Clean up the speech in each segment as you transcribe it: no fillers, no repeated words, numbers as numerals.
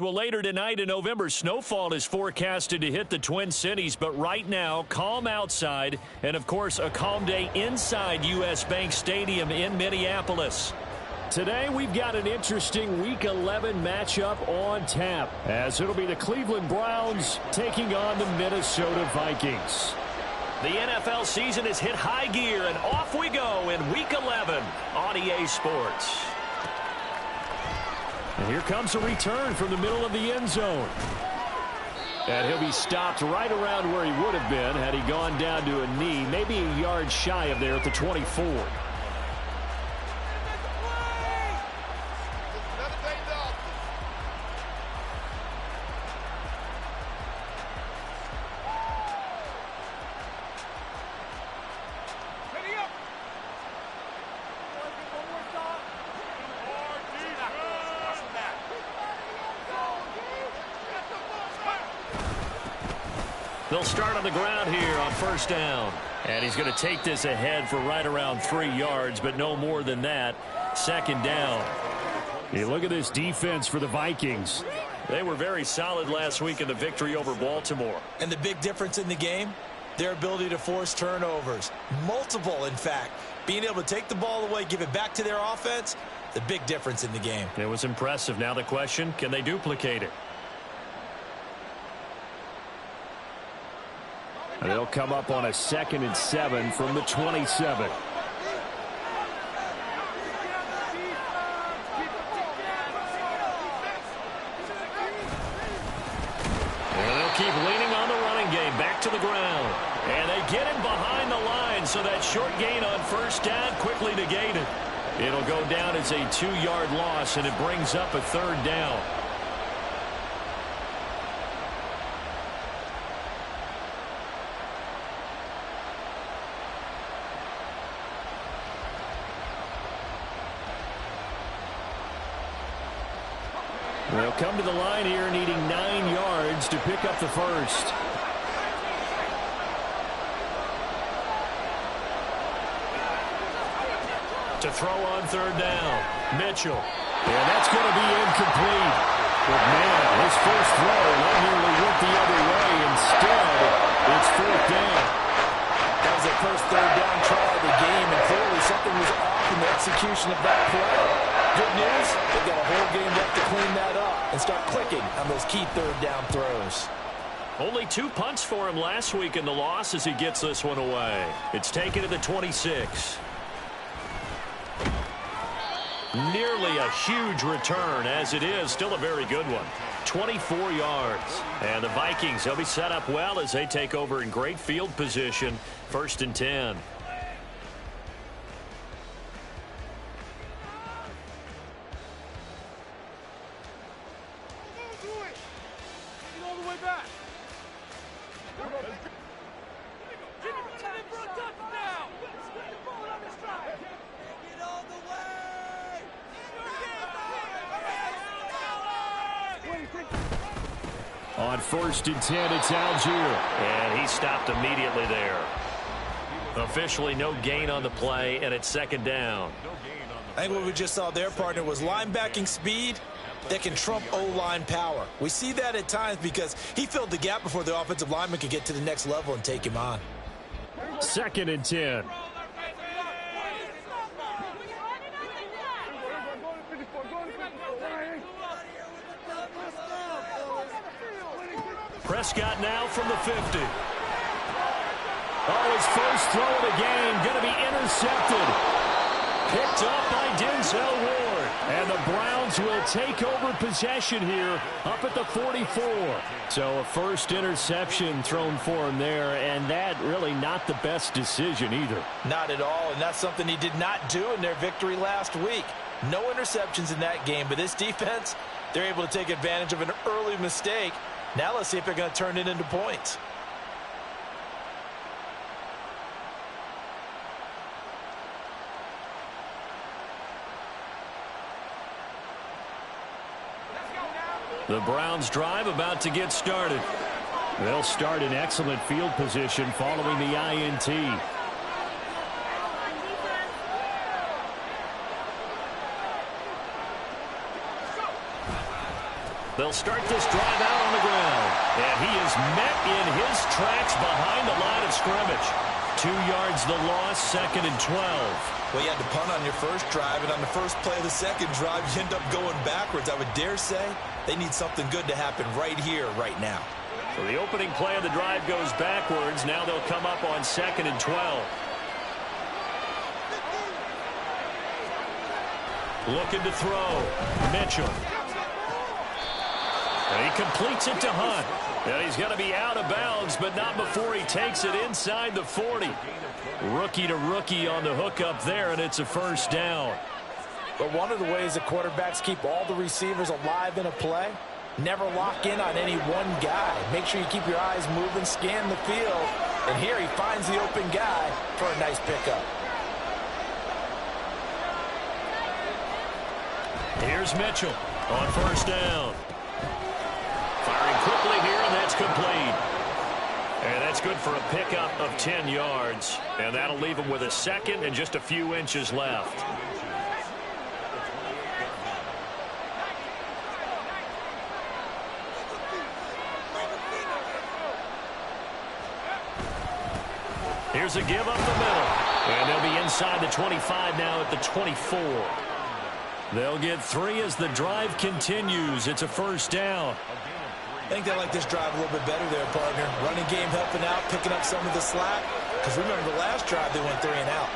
Well, later tonight in November, snowfall is forecasted to hit the Twin Cities, but right now, calm outside, and of course, a calm day inside U.S. Bank Stadium in Minneapolis. Today, we've got an interesting Week 11 matchup on tap, as it'll be the Cleveland Browns taking on the Minnesota Vikings. The NFL season has hit high gear, and off we go in Week 11 on EA Sports. And here comes a return from the middle of the end zone. And he'll be stopped right around where he would have been had he gone down to a knee, maybe a yard shy of there at the 24. They'll start on the ground here on first down. And he's going to take this ahead for right around 3 yards, but no more than that. Second down. Hey, look at this defense for the Vikings. They were very solid last week in the victory over Baltimore. And the big difference in the game, their ability to force turnovers. Multiple, in fact. Being able to take the ball away, give it back to their offense, the big difference in the game. It was impressive. Now the question, can they duplicate it? And they'll come up on a 2nd and 7 from the 27. And they'll keep leaning on the running game. Back to the ground. And they get him behind the line, so that short gain on first down quickly negated. It'll go down as a 2-yard loss, and it brings up a 3rd down. They'll come to the line here needing 9 yards to pick up the first. To throw on 3rd down, Mitchell. And that's going to be incomplete. But man, his first throw that nearly went the other way. Instead, it's 4th down. That was their first 3rd down try of the game, and clearly something was off in the execution of that play. Good news, they've got a whole game left to clean that up and start clicking on those key 3rd down throws. Only 2 punts for him last week in the loss as he gets this one away. It's taken to the 26. Nearly a huge return, as it is still a very good one. 24 yards. And the Vikings, they'll be set up well as they take over in great field position. 1st and 10. On 1st and 10, it's Algier. And he stopped immediately there. Officially no gain on the play, and it's 2nd down. I think what we just saw there, partner, was linebacking speed that can trump O-line power. We see that at times because he filled the gap before the offensive lineman could get to the next level and take him on. 2nd and 10. Prescott now from the 50. Oh, his first throw of the game going to be intercepted. Picked up by Denzel Ward. And the Browns will take over possession here up at the 44. So a first interception thrown for him there, and that really not the best decision either. Not at all, and that's something he did not do in their victory last week. No interceptions in that game, but this defense, they're able to take advantage of an early mistake. Now let's see if they're going to turn it into points. The Browns drive about to get started. They'll start in excellent field position following the INT. They'll start this drive out on the ground. And he is met in his tracks behind the line of scrimmage. 2 yards the loss, 2nd and 12. Well, you had to punt on your first drive, and on the first play of the second drive, you end up going backwards. I would dare say they need something good to happen right here, right now. So the opening play of the drive goes backwards. Now they'll come up on 2nd and 12. Looking to throw. Mitchell. And he completes it to Hunt. And he's going to be out of bounds, but not before he takes it inside the 40. Rookie to rookie on the hook up there, and it's a first down. But one of the ways that quarterbacks keep all the receivers alive in a play, never lock in on any one guy. Make sure you keep your eyes moving, scan the field. And here he finds the open guy for a nice pickup. Here's Mitchell on first down. Firing quickly here, and that's complete. And that's good for a pickup of 10 yards. And that'll leave him with a second and just a few inches left. Here's a give up the middle. And they'll be inside the 25 now at the 24. They'll get 3 as the drive continues. It's a first down. I think they like this drive a little bit better there, partner. Running game helping out, picking up some of the slack. Because remember, the last drive they went 3 and out.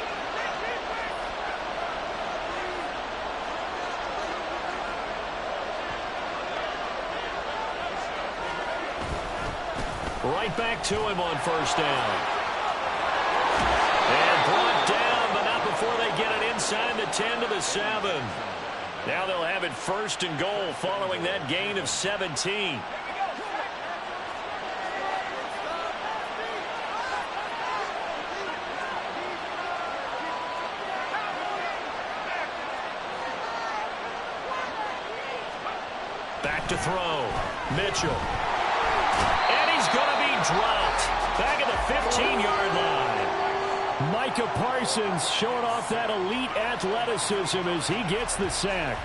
Right back to him on first down. And brought down, but not before they get it inside the 10 to the 7. Now they'll have it 1st and goal following that gain of 17. Back to throw. Mitchell. And he's going to be dropped. Back at the 15-yard line. Micah Parsons showing off that elite athleticism as he gets the sack.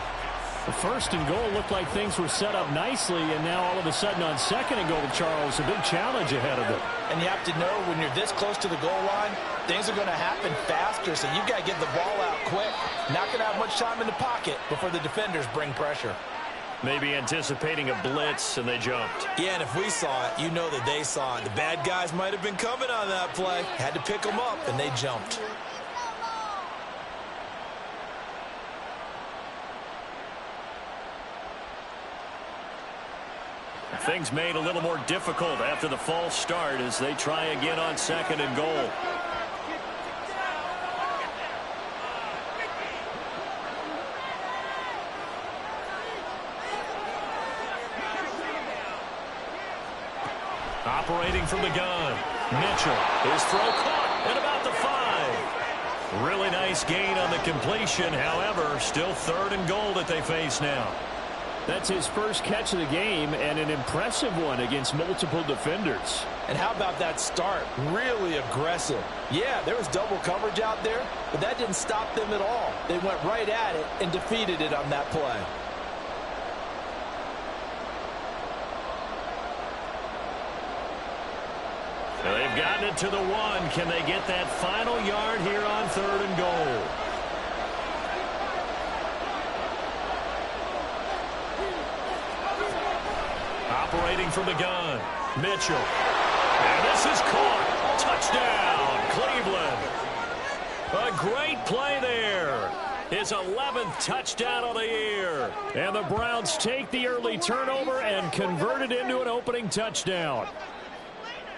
The 1st and goal looked like things were set up nicely, and now all of a sudden on 2nd and goal, Charles, a big challenge ahead of them. And you have to know when you're this close to the goal line, things are going to happen faster, so you've got to get the ball out quick. Not going to have much time in the pocket before the defenders bring pressure. Maybe anticipating a blitz, and they jumped. Yeah, and if we saw it, you know that they saw it. The bad guys might have been coming on that play. Had to pick them up, and they jumped. Things made a little more difficult after the false start as they try again on 2nd and goal. Operating from the gun. Mitchell. His throw caught at about the 5. Really nice gain on the completion. However, still 3rd and goal that they face now. That's his first catch of the game, and an impressive one against multiple defenders. And how about that start? Really aggressive. Yeah, there was double coverage out there, but that didn't stop them at all. They went right at it and defeated it on that play. They've gotten it to the 1. Can they get that final yard here on 3rd and goal? Operating from the gun. Mitchell. And this is caught. Touchdown, Cleveland. A great play there. His 11th touchdown of the year. And the Browns take the early turnover and convert it into an opening touchdown.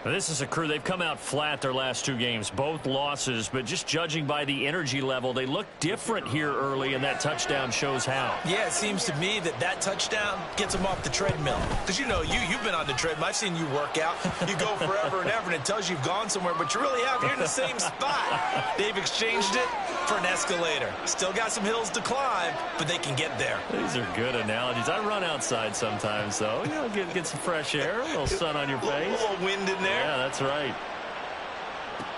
This is a crew, they've come out flat their last 2 games, both losses, but just judging by the energy level, they look different here early, and that touchdown shows how. Yeah, it seems to me that that touchdown gets them off the treadmill. Because, you know, you've been on the treadmill. I've seen you work out. You go forever and ever, and it tells you you've gone somewhere, but you really have. You're in the same spot. They've exchanged it for an escalator. Still got some hills to climb, but they can get there. These are good analogies. I run outside sometimes, though. You know, get some fresh air, a little sun on your face. A little wind in there. Yeah, that's right.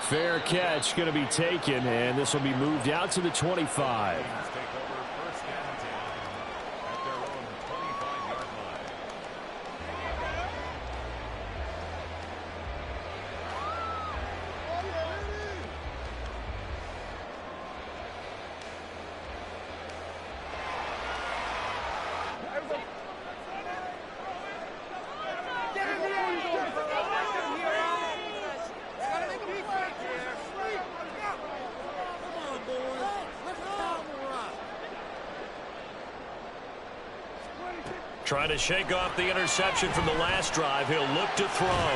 Fair catch going to be taken, and this will be moved out to the 25. Trying to shake off the interception from the last drive. He'll look to throw.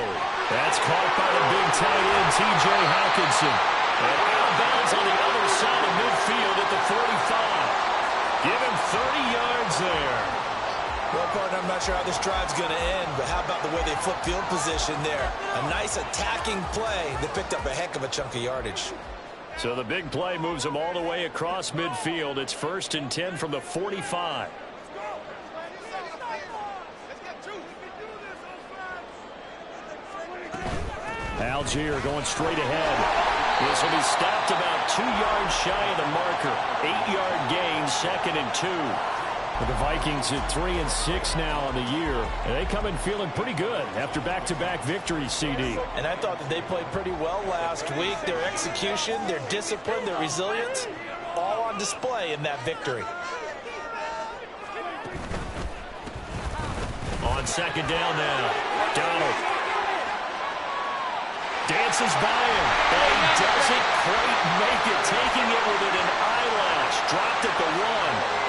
That's caught by the big tight end, T.J. Hawkinson. And out of bounds on the other side of midfield at the 45. Give him 30 yards there. Well, partner, I'm not sure how this drive's going to end, but how about the way they flip field position there? A nice attacking play that picked up a heck of a chunk of yardage. So the big play moves them all the way across midfield. It's 1st and 10 from the 45. Algier going straight ahead. This will be stopped about 2 yards shy of the marker. 8-yard gain, 2nd and 2. The Vikings at 3-6 now on the year. And they come in feeling pretty good after back-to-back victories, CD. And I thought that they played pretty well last week. Their execution, their discipline, their resilience, all on display in that victory. On 2nd down now, Donald dances by him. And he doesn't quite make it, taking it within an eyelash. Dropped at the 1.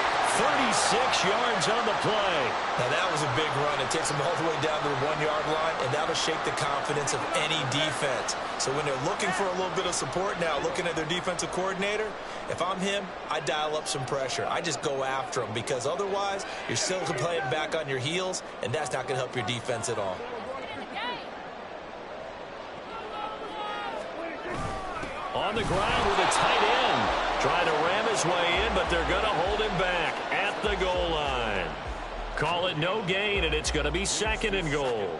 36 yards on the play. Now that was a big run. It takes them all the way down to the 1-yard line, and that'll shake the confidence of any defense. So when they're looking for a little bit of support now, looking at their defensive coordinator, if I'm him, I dial up some pressure. I just go after them, because otherwise you're still playing back on your heels, and that's not going to help your defense at all. On the ground with a tight end. Trying to ram his way in, but they're going to hold him back at the goal line. Call it no gain, and it's going to be 2nd and goal.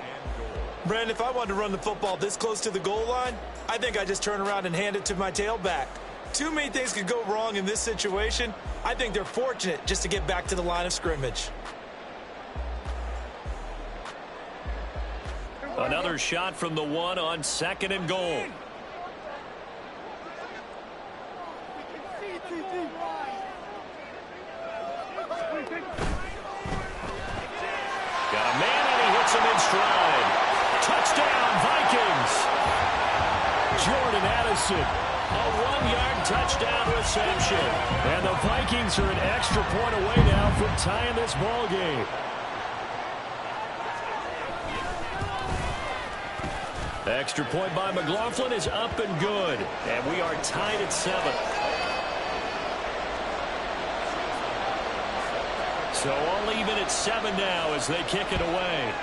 Brandon, if I wanted to run the football this close to the goal line, I think I just turn around and hand it to my tailback. Too many things could go wrong in this situation. I think they're fortunate just to get back to the line of scrimmage. Another shot from the 1 on 2nd and goal. Got a man, and he hits him in stride. Touchdown, Vikings. Jordan Addison. A 1-yard touchdown reception. And the Vikings are an extra point away now from tying this ball game. Extra point by McLaughlin is up and good. And we are tied at 7. So all even at 7 now as they kick it away.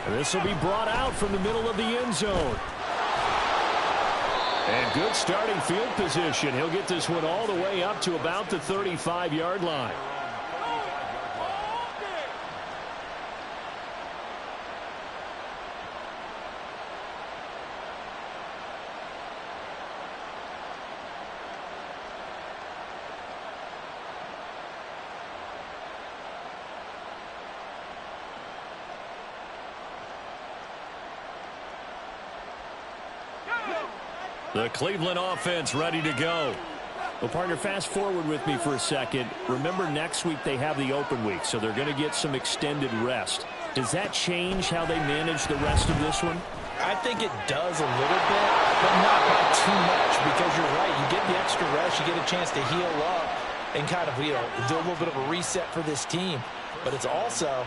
This will be brought out from the middle of the end zone. And good starting field position. He'll get this one all the way up to about the 35-yard line. The Cleveland offense ready to go. Well, partner, fast forward with me for a second. Remember, next week they have the open week, so they're going to get some extended rest. Does that change how they manage the rest of this one? I think it does a little bit, but not by too much, because you're right. You get the extra rest, you get a chance to heal up and kind of, do a little bit of a reset for this team. But it's also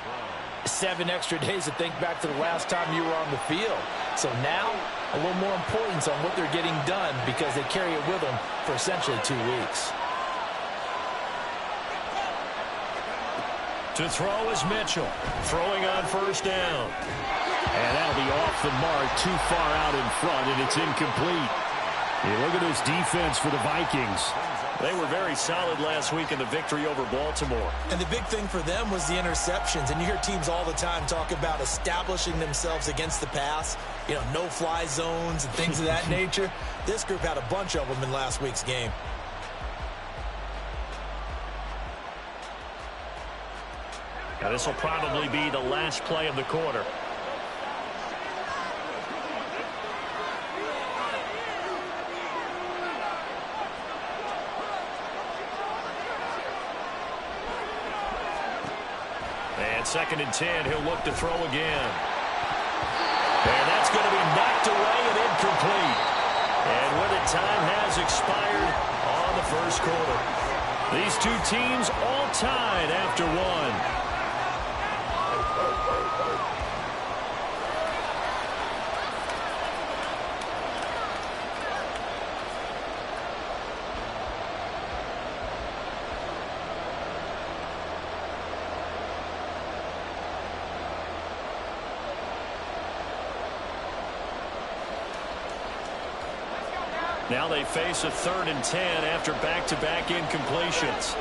7 extra days to think back to the last time you were on the field. So now, a little more importance on what they're getting done, because they carry it with them for essentially 2 weeks. To throw is Mitchell. Throwing on 1st down. And that'll be off the mark, too far out in front, and it's incomplete. You look at this defense for the Vikings. They were very solid last week in the victory over Baltimore. And the big thing for them was the interceptions. And you hear teams all the time talk about establishing themselves against the pass, no-fly zones and things of that nature. This group had a bunch of them in last week's game. Now this will probably be the last play of the quarter. And 2nd and 10, he'll look to throw again. And that's going to be knocked away and incomplete. And with it, time has expired on the 1st quarter. These two teams all tied after one. Now they face a 3rd and 10 after back-to-back incompletions.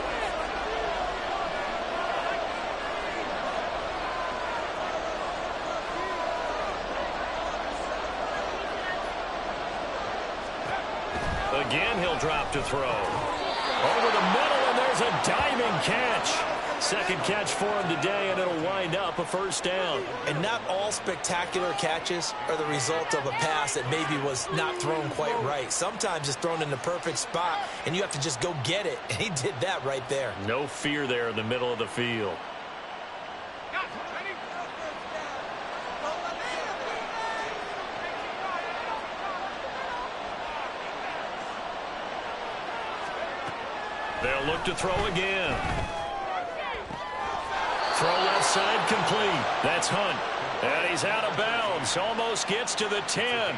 Again, he'll drop to throw. Over the middle, and there's a diving catch. Second catch for him today, and it'll wind up a first down. And not all spectacular catches are the result of a pass that maybe was not thrown quite right. Sometimes it's thrown in the perfect spot, and you have to just go get it. And he did that right there. No fear there in the middle of the field. They'll look to throw again. Throw left side complete. That's Hunt. And he's out of bounds. Almost gets to the 10.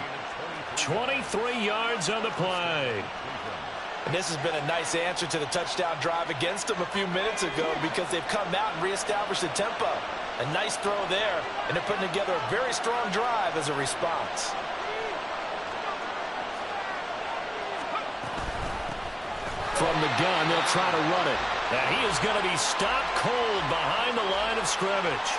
23 yards on the play. And this has been a nice answer to the touchdown drive against them a few minutes ago because they've come out and reestablished the tempo. A nice throw there, and they're putting together a very strong drive as a response. From the gun, they'll try to run it. And he is going to be stopped cold behind the line of scrimmage.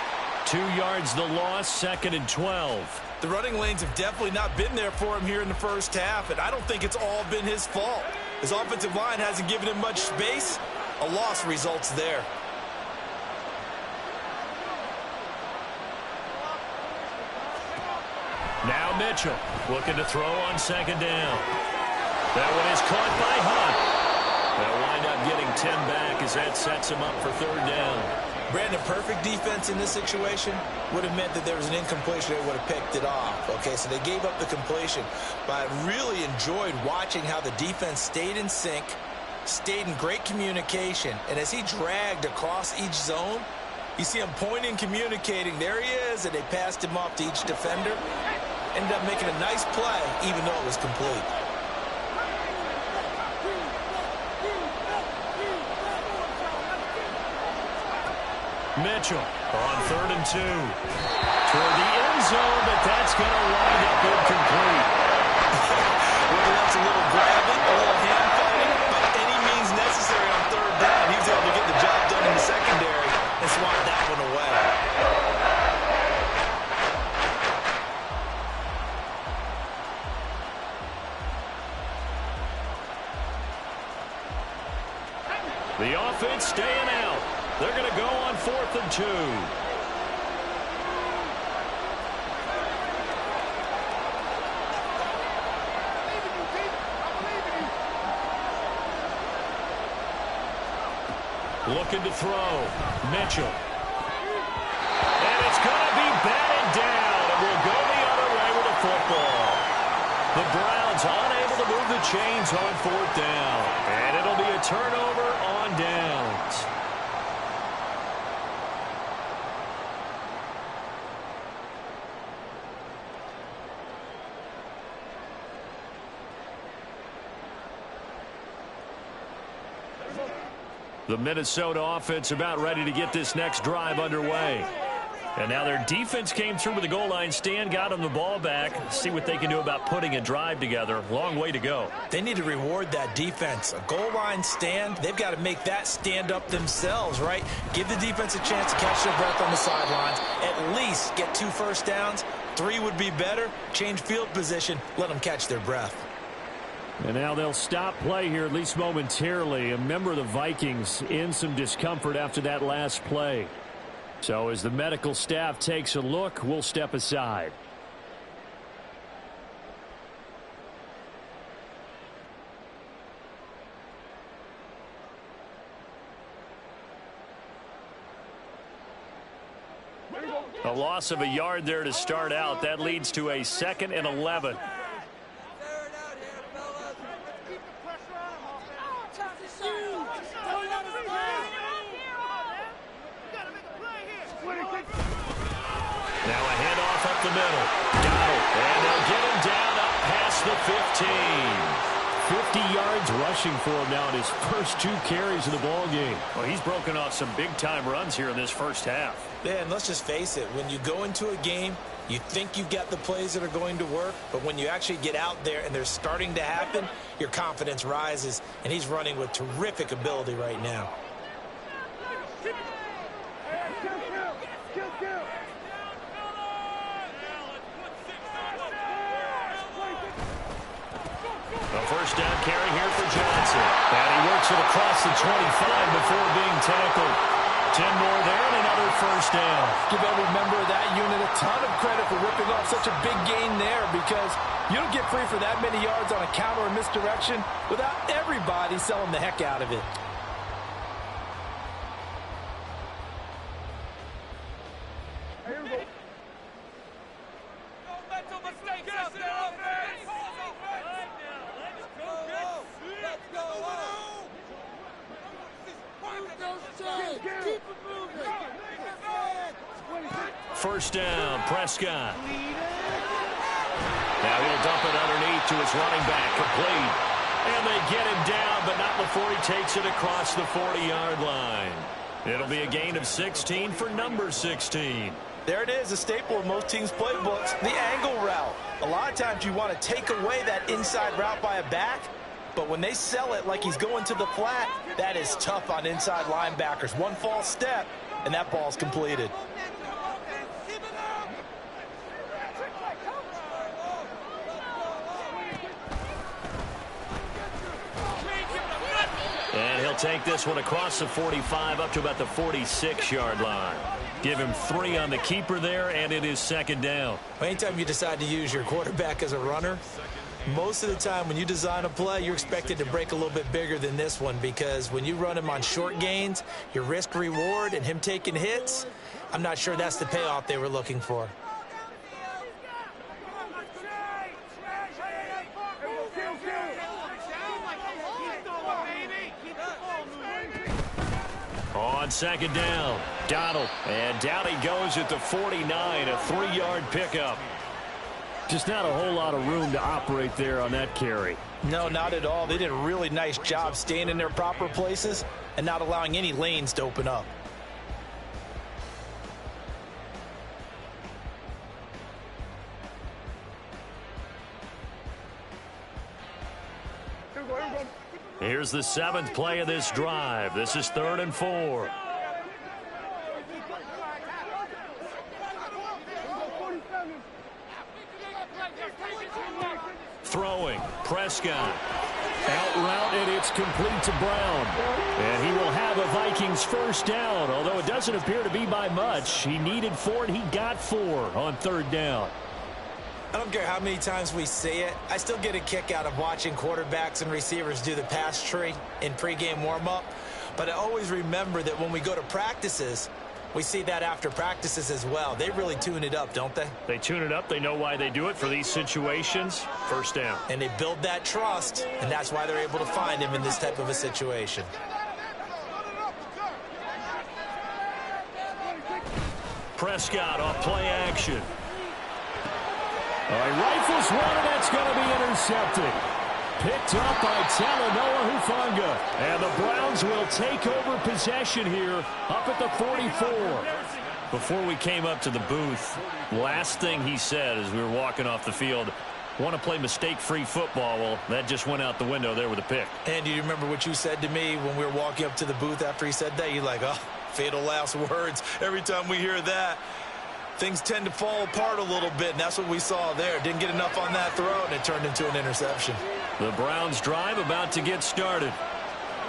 2 yards the loss, 2nd and 12. The running lanes have definitely not been there for him here in the first half, and I don't think it's all been his fault. His offensive line hasn't given him much space. A loss results there. Now Mitchell looking to throw on 2nd down. That one is caught by Hunt. They'll wind up getting 10 back as that sets him up for 3rd down. Brandon, perfect defense in this situation would have meant that there was an incompletion. They would have picked it off. Okay, so they gave up the completion. But I really enjoyed watching how the defense stayed in sync, stayed in great communication. And as he dragged across each zone, you see him pointing, communicating. There he is, and they passed him off to each defender. Ended up making a nice play, even though it was complete. Mitchell on 3rd and 2. Toward the end zone, but that's going to wind up incomplete. Well, that's a little grabbing, a little hand fighting, but any means necessary on 3rd down. He was able to get the job done in the secondary and swat that one away. The offense staying out. They're going to go on 4th and 2. Looking to throw. Mitchell. And it's going to be batted down. And we'll go the other way with the football. The Browns unable to move the chains on 4th down. And it'll be a turnover on downs. The Minnesota offense about ready to get this next drive underway. And now their defense came through with the goal line stand, got them the ball back. See what they can do about putting a drive together. Long way to go. They need to reward that defense. A goal line stand, they've got to make that stand up themselves, right? Give the defense a chance to catch their breath on the sidelines. At least get 2 first downs. 3 would be better. Change field position. Let them catch their breath. And now they'll stop play here, at least momentarily. A member of the Vikings in some discomfort after that last play. So as the medical staff takes a look, we'll step aside. A loss of a yard there to start out. That leads to a 2nd and 11. Now a handoff up the middle. Got it. And they'll get him down up past the 15. 50 yards rushing for him now in his first 2 carries of the ball game. Well, he's broken off some big-time runs here in this first half. Yeah, and let's just face it. When you go into a game, you think you've got the plays that are going to work, but when you actually get out there and they're starting to happen, your confidence rises, and he's running with terrific ability right now. A first down carry here for Johnson. And he works it across the 25 before being tackled. 10 more there and another first down. Give every member of that unit a ton of credit for ripping off such a big gain there, because you don't get free for that many yards on a counter or misdirection without everybody selling the heck out of it. First down, Prescott. Now he'll dump it underneath to his running back, complete. And they get him down, but not before he takes it across the 40-yard line. It'll be a gain of 16 for number 16. There it is, a staple of most teams' playbooks, the angle route. A lot of times you want to take away that inside route by a back, but when they sell it like he's going to the flat, that is tough on inside linebackers. One false step, and that ball's completed. And he'll take this one across the 45 up to about the 46-yard line. Give him 3 on the keeper there, and it is second down. Anytime you decide to use your quarterback as a runner, most of the time when you design a play, you're expected to break a little bit bigger than this one, because when you run him on short gains, your risk-reward and him taking hits, I'm not sure that's the payoff they were looking for. On second down, Donald. And down he goes at the 49, a 3-yard pickup. Just not a whole lot of room to operate there on that carry. No, not at all. They did a really nice job staying in their proper places and not allowing any lanes to open up. Here's the 7th play of this drive. This is 3rd and 4. Throwing, Prescott. Out route, and it's complete to Brown. And he will have a Vikings first down, although it doesn't appear to be by much. He needed 4, and he got 4 on 3rd down. I don't care how many times we see it. I still get a kick out of watching quarterbacks and receivers do the pass tree in pregame warm-up. But I always remember that when we go to practices, we see that after practices as well. They really tune it up, don't they? They tune it up. They know why they do it for these situations. First down. And they build that trust, and that's why they're able to find him in this type of a situation. Prescott off play action. All right, rifles one, and that's going to be intercepted. Picked up by Talanoa Hufanga. And the Browns will take over possession here up at the 44. Before we came up to the booth, last thing he said as we were walking off the field, want to play mistake-free football. Well, that just went out the window there with a pick. And do you remember what you said to me when we were walking up to the booth after he said that? You're like, oh, fatal last words. Every time we hear that, things tend to fall apart a little bit, and that's what we saw there. Didn't get enough on that throw, and it turned into an interception. The Browns drive about to get started.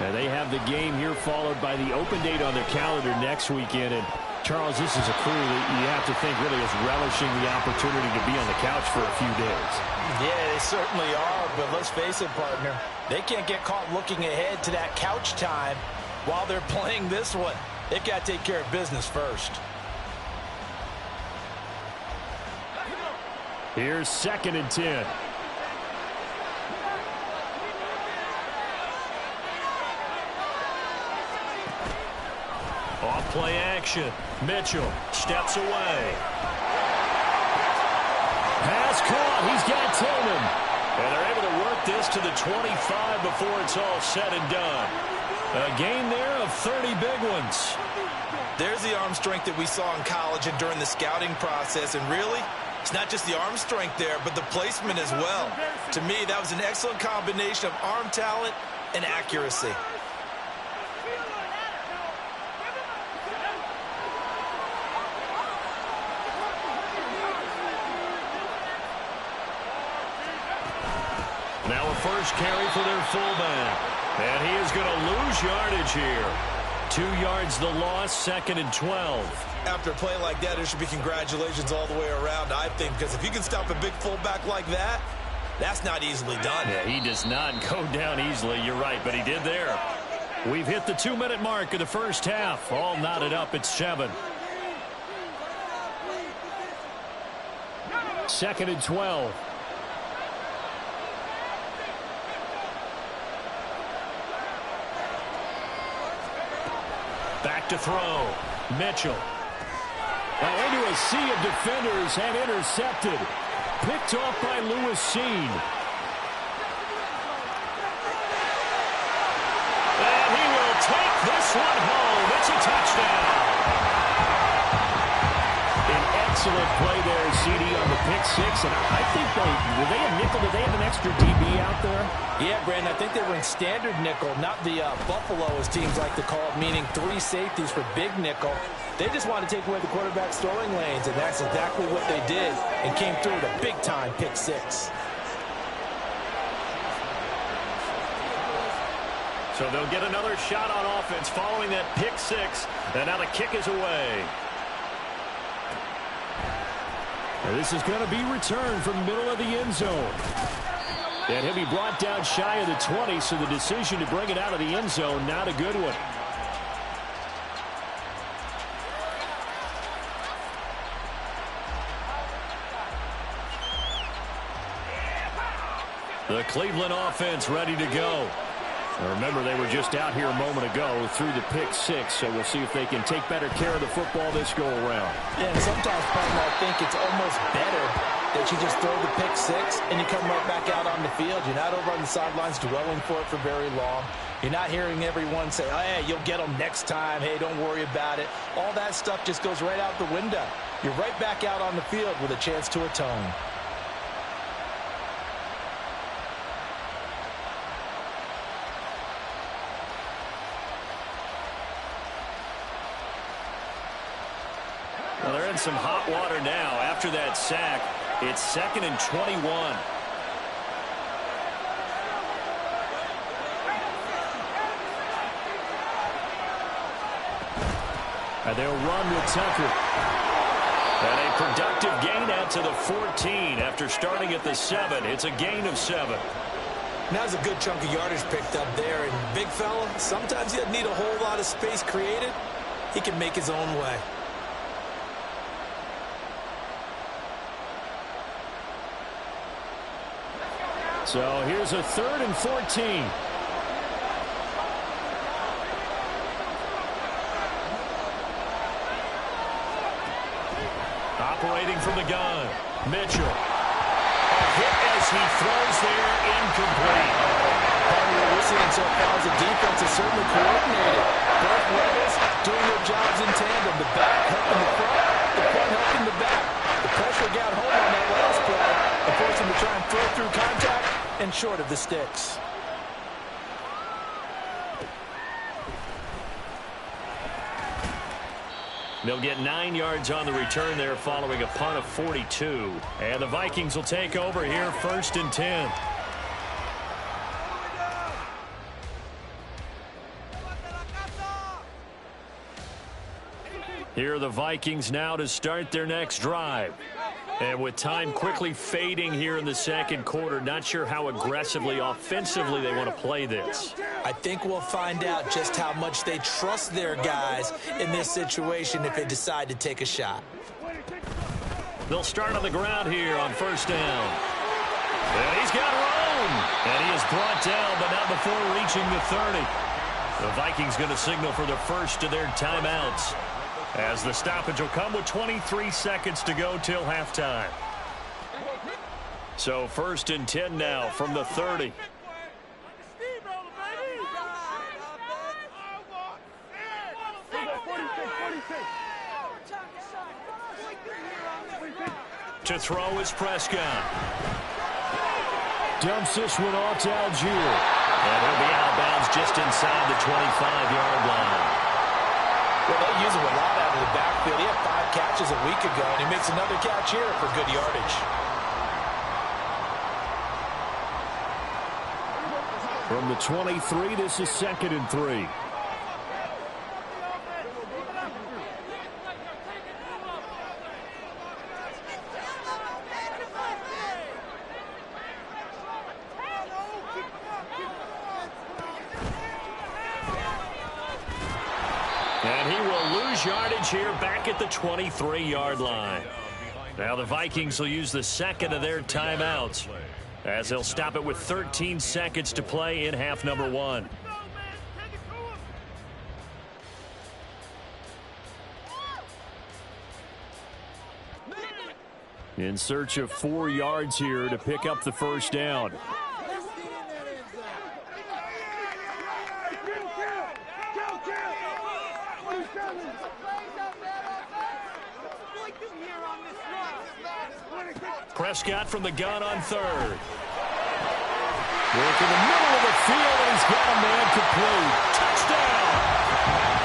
And they have the game here followed by the open date on their calendar next weekend. And Charles, this is a crew that you have to think really is relishing the opportunity to be on the couch for a few days. Yeah, they certainly are, but let's face it, partner. They can't get caught looking ahead to that couch time while they're playing this one. They've got to take care of business first. Here's 2nd and 10. Off play action. Mitchell steps away. pass caught. He's got Tillman. And they're able to work this to the 25 before it's all said and done. A gain there of 30 big ones. There's the arm strength that we saw in college and during the scouting process. And really, it's not just the arm strength there, but the placement as well. To me, that was an excellent combination of arm talent and accuracy. Now a first carry for their fullback. And he is going to lose yardage here. 2 yards the loss, 2nd and 12. After a play like that, there should be congratulations all the way around, I think, because if you can stop a big fullback like that, that's not easily done. Yeah, he does not go down easily. You're right, but he did there. We've hit the 2-minute mark of the first half. All knotted up at 7. 2nd and 12. Back to throw. Mitchell. Into a sea of defenders and intercepted. Picked off by Lewis Seen. And he will take this one home. It's a touchdown. An excellent play there, CD, on the pick six. And I think did they have nickel? Did they have an extra DB out there? Yeah, Brandon, I think they were in standard nickel, not the Buffalo, as teams like to call it, meaning 3 safeties for big nickel. They just wanted to take away the quarterback's throwing lanes, and that's exactly what they did, and came through with a big-time pick six. So they'll get another shot on offense following that pick six, and now the kick is away. And this is going to be returned from the middle of the end zone. And he'll be brought down shy of the 20, so the decision to bring it out of the end zone, not a good one. The Cleveland offense ready to go. Now remember, they were just out here a moment ago through the pick six, so we'll see if they can take better care of the football this go-around. Yeah, and sometimes, partner, I think it's almost better that you just throw the pick six and you come right back out on the field. You're not over on the sidelines dwelling for it for very long. You're not hearing everyone say, oh, hey, you'll get them next time. Hey, don't worry about it. All that stuff just goes right out the window. You're right back out on the field with a chance to atone. Well, they're in some hot water now. After that sack, it's 2nd and 21. And they'll run with Tucker. And a productive gain out to the 14 after starting at the 7. It's a gain of 7. Now's a good chunk of yardage picked up there. And big fella, sometimes you need a whole lot of space created. He can make his own way. So here's a 3rd and 14. Operating from the gun, Mitchell. A hit as he throws there, incomplete. What we're seeing so far as the defense is certainly coordinated. Both levels doing their jobs in tandem. The back helping the front helping the back. The pressure got home on that last play and forced him to try and throw through contact and short of the sticks. They'll get 9 yards on the return there following a punt of 42. And the Vikings will take over here, 1st and 10. Here are the Vikings now to start their next drive. And with time quickly fading here in the 2nd quarter, not sure how aggressively, offensively they want to play this. I think we'll find out just how much they trust their guys in this situation if they decide to take a shot. They'll start on the ground here on 1st down. And he's got room. And he is brought down, but not before reaching the 30. The Vikings going to signal for the first of their timeouts, as the stoppage will come with 23 seconds to go till halftime. So 1st and 10 now from the 30. To throw is Prescott. Dumps this one off to Algier. And he'll be out of bounds just inside the 25-yard line. Well, they use him a lot out of the backfield. He had 5 catches a week ago, and he makes another catch here for good yardage. From the 23, this is 2nd and 3. And he will lose yardage here back at the 23-yard line. Now the Vikings will use the 2nd of their timeouts, as they'll stop it with 13 seconds to play in half number 1. In search of 4 yards here to pick up the 1st down. Prescott from the gun on 3rd. Work in the middle of the field, and he's got a man complete. Touchdown!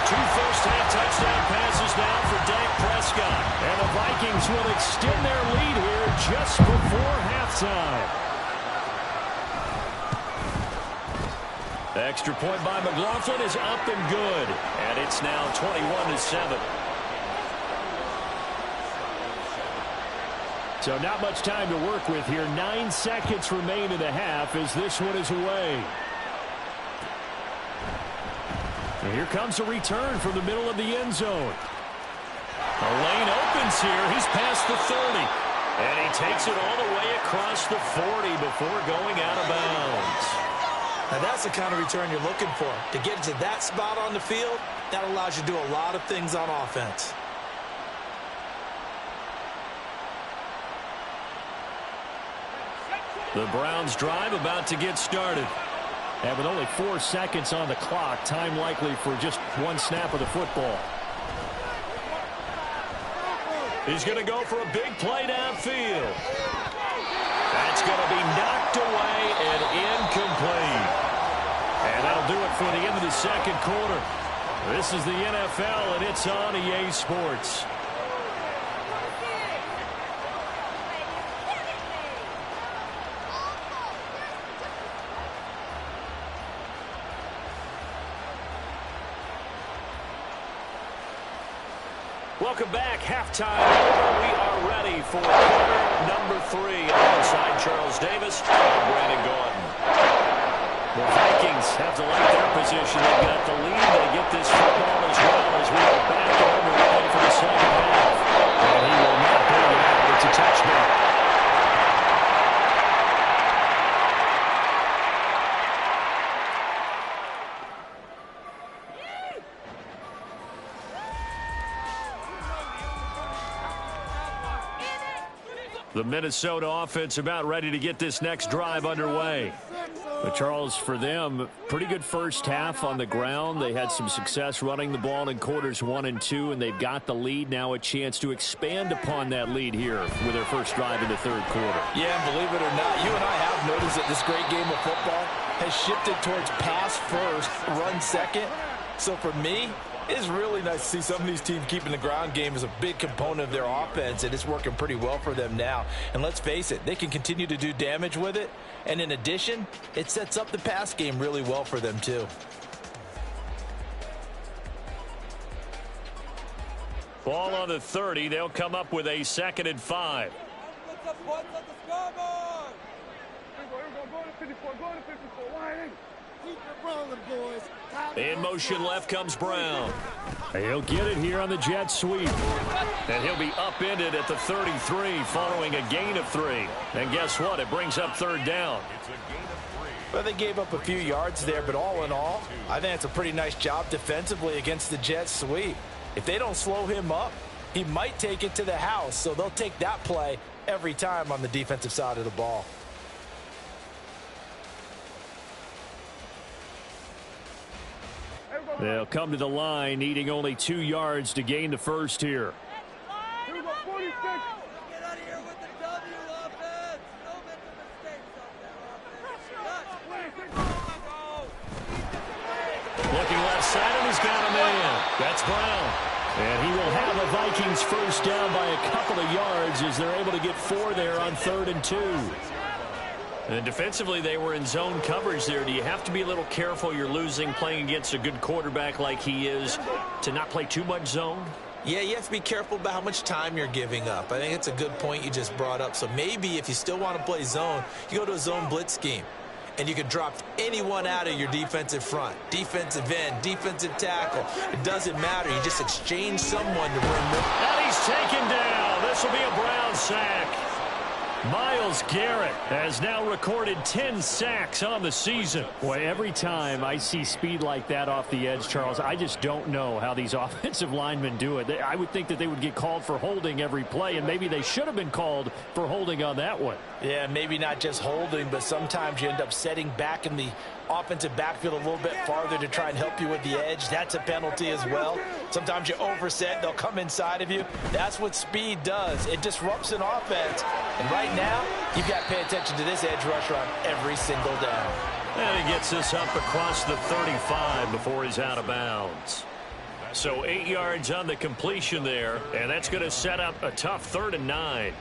2 first-half touchdown passes now for Dak Prescott. And the Vikings will extend their lead here just before halftime. The extra point by McLaughlin is up and good. And it's now 21-7. So not much time to work with here. 9 seconds remain in the half as this one is away. And here comes a return from the middle of the end zone. A lane opens here. He's past the 30. And he takes it all the way across the 40 before going out of bounds. Now that's the kind of return you're looking for. To get to that spot on the field, that allows you to do a lot of things on offense. The Browns drive about to get started. And with only 4 seconds on the clock, time likely for just 1 snap of the football. He's going to go for a big play downfield. That's going to be knocked away and incomplete. And that'll do it for the end of the 2nd quarter. This is the NFL, and it's on EA Sports. Welcome back. Halftime. We are ready for quarter number 3. Alongside Charles Davis and Brandon Gordon. The Vikings have to like their position. They've got the lead. They get this football as well as we are back and underway for the 2nd half. And he will not bring it out. It's a touchdown. The Minnesota offense about ready to get this next drive underway. But Charles, for them, pretty good first half on the ground. They had some success running the ball in quarters 1 and 2, and they've got the lead. Now a chance to expand upon that lead here with their first drive in the 3rd quarter. Yeah, and believe it or not, you and I have noticed that this great game of football has shifted towards pass first, run second. So for me, it's really nice to see some of these teams keeping the ground game as a big component of their offense, and it's working pretty well for them now. And let's face it, they can continue to do damage with it. And in addition, it sets up the pass game really well for them too. Ball on the 30. They'll come up with a 2nd and 5. In motion left comes Brown. He'll get it here on the jet sweep. And he'll be upended at the 33 following a gain of 3. And guess what? It brings up 3rd down. Well, they gave up a few yards there, but all in all, I think it's a pretty nice job defensively against the jet sweep. If they don't slow him up, he might take it to the house, so they'll take that play every time on the defensive side of the ball. They'll come to the line, needing only 2 yards to gain the first here. Looking left side, and he's got a man. That's Brown. And he will have a Vikings first down by a couple of yards as they're able to get 4 there on 3rd and 2. And defensively, they were in zone coverage there. Do you have to be a little careful? You're losing playing against a good quarterback like he is to not play too much zone? Yeah, you have to be careful about how much time you're giving up. I think it's a good point you just brought up. So maybe if you still want to play zone, you go to a zone blitz scheme. And you can drop anyone out of your defensive front. Defensive end, defensive tackle. It doesn't matter. You just exchange someone to bring them. And he's taken down. This will be a Brown sack. Myles Garrett has now recorded 10 sacks on the season. Boy, every time I see speed like that off the edge, Charles, I just don't know how these offensive linemen do it. I would think that they would get called for holding every play, and maybe they should have been called for holding on that one. Yeah, maybe not just holding, but sometimes you end up setting back in the offensive backfield a little bit farther to try and help you with the edge. That's a penalty as well. Sometimes you overset, they'll come inside of you. That's what speed does. It disrupts an offense. And right now, you've got to pay attention to this edge rusher on every single down. And he gets this up across the 35 before he's out of bounds. So 8 yards on the completion there, and that's going to set up a tough 3rd and 9.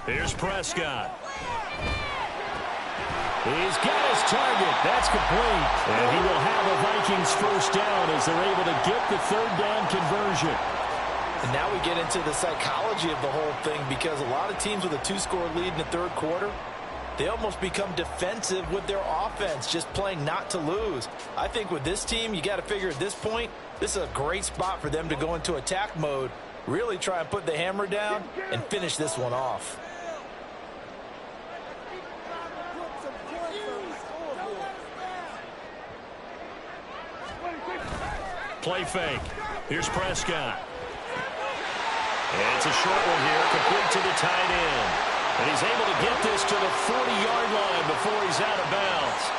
Here's Prescott. He's got his target. That's complete. And he will have a Vikings first down as they're able to get the 3rd down conversion. And now we get into the psychology of the whole thing, because a lot of teams with a 2-score lead in the 3rd quarter, they almost become defensive with their offense, just playing not to lose. I think with this team, you got to figure at this point, this is a great spot for them to go into attack mode, really try and put the hammer down and finish this one off. Play fake. Here's Prescott. And it's a short one here, complete to the tight end. And he's able to get this to the 40-yard line before he's out of bounds.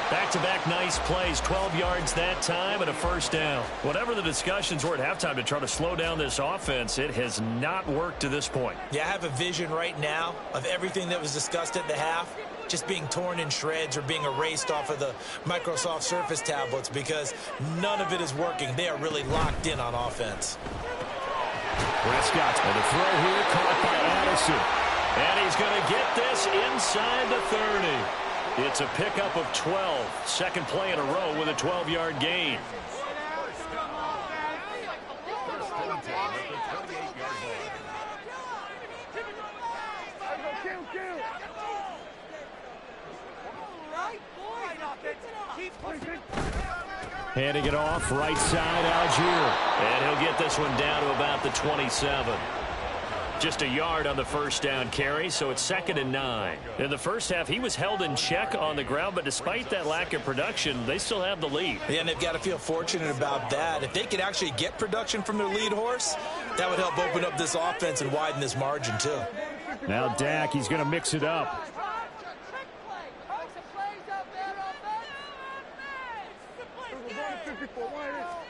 Back-to-back nice plays, 12 yards that time and a first down. Whatever the discussions were at halftime to try to slow down this offense, it has not worked to this point. Yeah, I have a vision right now of everything that was discussed at the half just being torn in shreds or being erased off of the Microsoft Surface tablets, because none of it is working. They are really locked in on offense. Prescott, and the throw here caught by Addison. And he's going to get this inside the 30. It's a pickup of 12. Second play in a row with a 12-yard gain. Handing it off, right side, Algier. And he'll get this one down to about the 27. Just a yard on the first down carry, so it's 2nd and 9. In the first half, he was held in check on the ground, but despite that lack of production, they still have the lead. Yeah, and they've got to feel fortunate about that. If they could actually get production from their lead horse, that would help open up this offense and widen this margin, too. Now Dak, he's going to mix it up.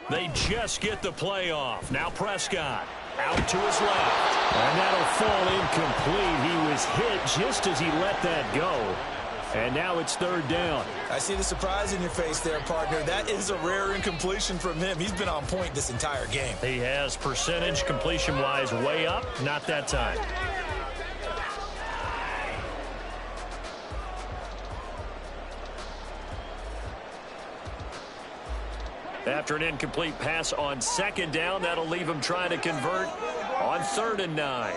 They just get the play off. Now Prescott out to his left. And that'll fall incomplete. He was hit just as he let that go. And now it's 3rd down. I see the surprise in your face there, partner. That is a rare incompletion from him. He's been on point this entire game. He has percentage completion-wise way up. Not that time. After an incomplete pass on 2nd down, that'll leave him trying to convert on 3rd and 9.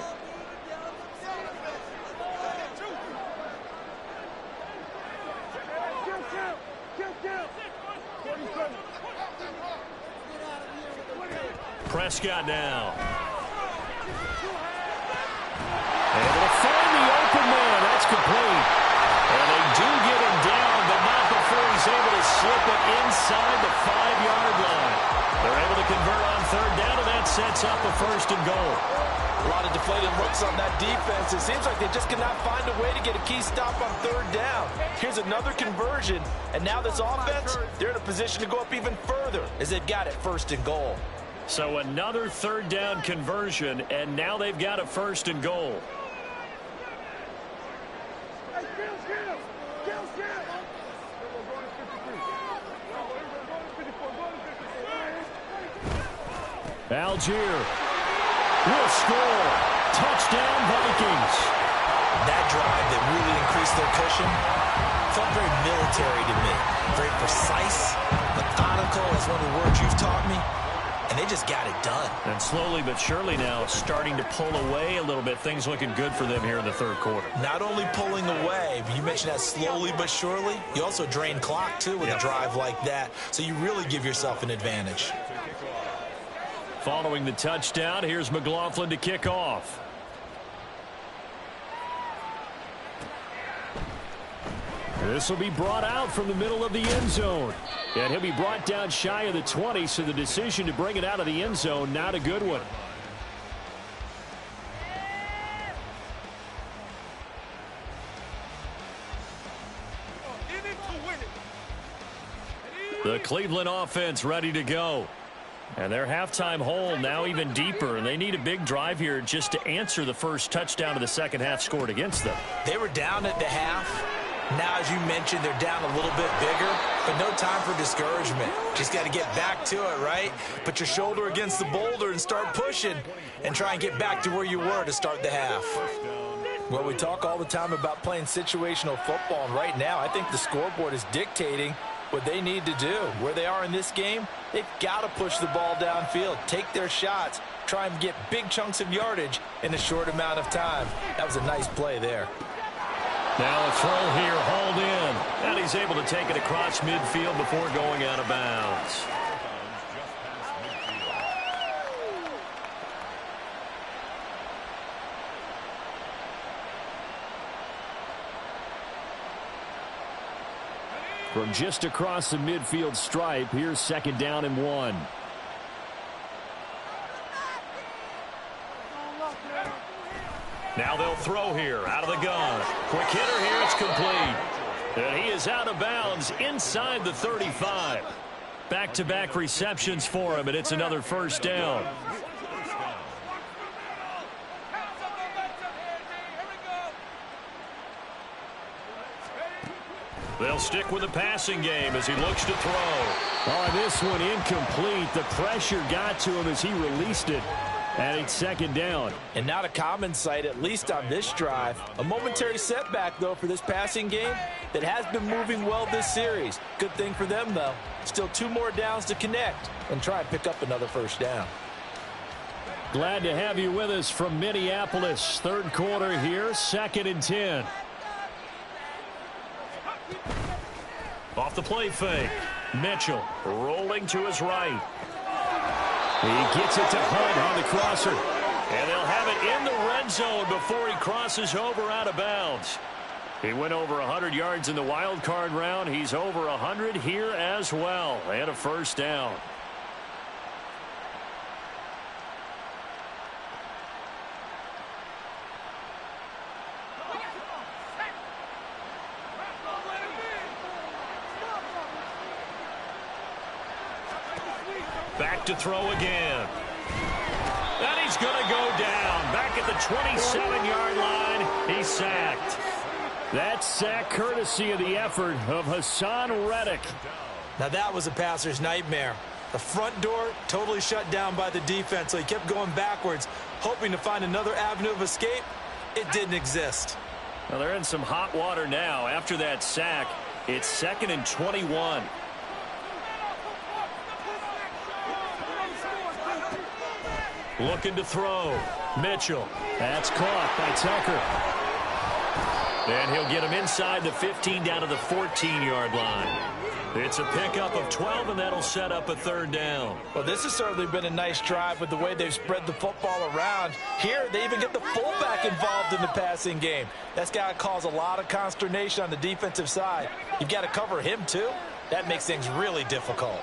Prescott now. Able to find the open man. That's complete. And they do get him down, but not before he's able to slip it inside the 5-yard line. They're able to convert on third down, and that sets up a first and goal. A lot of deflated looks on that defense. It seems like they just cannot find a way to get a key stop on third down. Here's another conversion, and now this offense, they're in a position to go up even further as they've got it first and goal. So another third down conversion, and now they've got a first and goal. Algier will score. Touchdown, Vikings. That drive that really increased their cushion felt very military to me. Very precise, methodical, that's one of the words you've taught me. And they just got it done. And slowly but surely now starting to pull away a little bit. Things looking good for them here in the third quarter. Not only pulling away, but you mentioned that slowly but surely. You also drain clock, too, with a drive like that. So you really give yourself an advantage. Following the touchdown, here's McLaughlin to kick off. This will be brought out from the middle of the end zone. And he'll be brought down shy of the 20, so the decision to bring it out of the end zone, not a good one. The Cleveland offense ready to go. And their halftime hole now even deeper, and they need a big drive here just to answer the first touchdown of the second half scored against them. They were down at the half. Now, as you mentioned, they're down a little bit bigger, but no time for discouragement. Just got to get back to it, right? Put your shoulder against the boulder and start pushing and try and get back to where you were to start the half. Well, we talk all the time about playing situational football, and right now I think the scoreboard is dictating what they need to do. Where they are in this game, they've got to push the ball downfield, take their shots, try and get big chunks of yardage in a short amount of time. That was a nice play there. Now a throw here, hauled in. And he's able to take it across midfield before going out of bounds. From just across the midfield stripe, here's second down and 1. Now they'll throw here, out of the gun. Quick hitter here, it's complete. And he is out of bounds inside the 35. Back-to-back receptions for him, and it's another first down. They'll stick with the passing game as he looks to throw. On this one, incomplete. The pressure got to him as he released it. And it's second down. And not a common sight, at least on this drive. A momentary setback, though, for this passing game that has been moving well this series. Good thing for them, though. Still 2 more downs to connect and try and pick up another first down. Glad to have you with us from Minneapolis. Third quarter here, 2nd and 10. Off the play fake. Mitchell rolling to his right. He gets it to Hunt on the crosser. And they'll have it in the red zone before he crosses over out of bounds. He went over 100 yards in the wild card round. He's over 100 here as well. And a first down. Back to throw again. And he's going to go down. Back at the 27-yard line. He's sacked. That sack courtesy of the effort of Hassan Reddick. Now that was a passer's nightmare. The front door totally shut down by the defense, so he kept going backwards, hoping to find another avenue of escape. It didn't exist. Well, they're in some hot water now. After that sack, it's 2nd and 21. Looking to throw. Mitchell. That's caught by Tucker. And he'll get him inside the 15 down to the 14-yard line. It's a pickup of 12, and that'll set up a third down. Well, this has certainly been a nice drive with the way they've spread the football around. Here, they even get the fullback involved in the passing game. That's got to cause a lot of consternation on the defensive side. You've got to cover him, too. That makes things really difficult.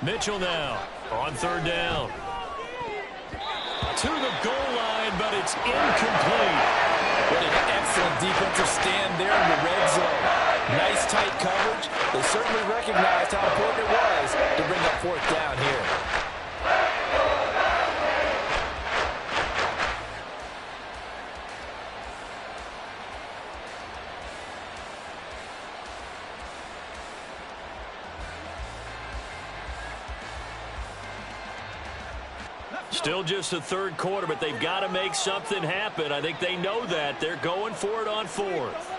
Mitchell now on third down. To the goal line, but it's incomplete. What an excellent defensive stand there in the red zone. Nice tight coverage. They certainly recognized how important it was to bring up fourth down here. Still just the third quarter, but they've got to make something happen. I think they know that. They're going for it on fourth.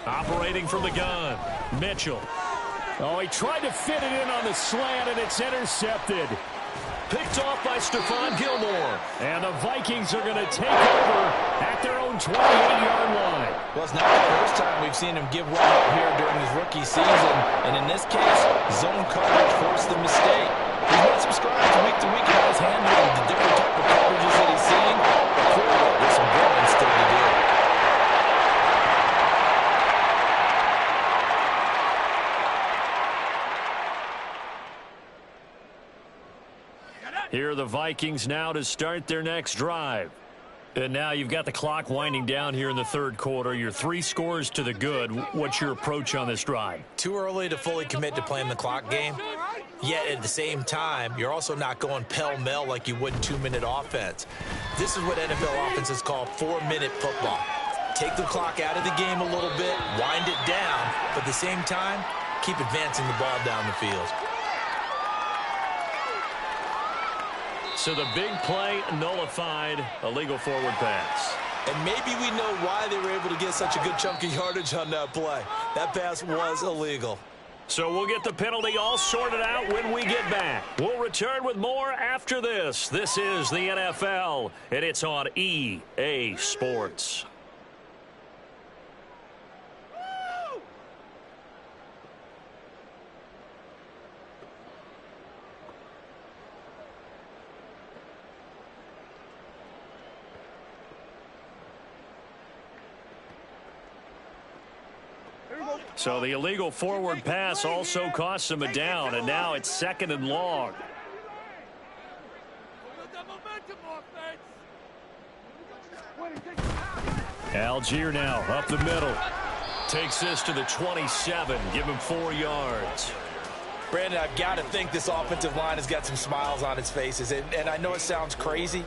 Operating from the gun, Mitchell. Oh, he tried to fit it in on the slant, and it's intercepted. Picked off by Stephon Gilmore. And the Vikings are going to take over at their own 28-yard line. Well, it's not the first time we've seen him give one up here during his rookie season. And in this case, zone coverage forced the mistake. He's made some strides week to week about his handling the different type of coverages that he's seeing. But clearly, there's some growing still to do. Here are the Vikings now to start their next drive. And now you've got the clock winding down here in the third quarter. You're 3 scores to the good. What's your approach on this drive? Too early to fully commit to playing the clock game. Yet at the same time, you're also not going pell-mell like you would in 2-minute offense. This is what NFL offenses call 4-minute football. Take the clock out of the game a little bit, wind it down, but at the same time, keep advancing the ball down the field. So the big play nullified, a legal forward pass. And maybe we know why they were able to get such a good chunk of yardage on that play. That pass was illegal. So we'll get the penalty all sorted out when we get back. We'll return with more after this. This is the NFL, and it's on EA Sports. So the illegal forward pass also costs him a down, and now it's 2nd and long. Algier now up the middle. Takes this to the 27, give him 4 yards. Brandon, I've got to think this offensive line has got some smiles on its faces. And I know it sounds crazy,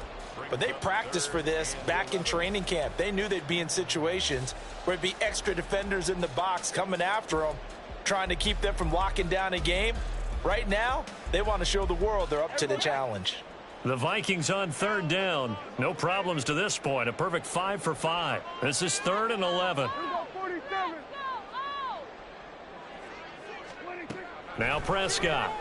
but they practiced for this back in training camp. They knew they'd be in situations where it'd be extra defenders in the box coming after them, trying to keep them from locking down a game. Right now, they want to show the world they're up to the challenge. The Vikings on 3rd down. No problems to this point. A perfect 5 for 5. This is 3rd and 11. Now Prescott.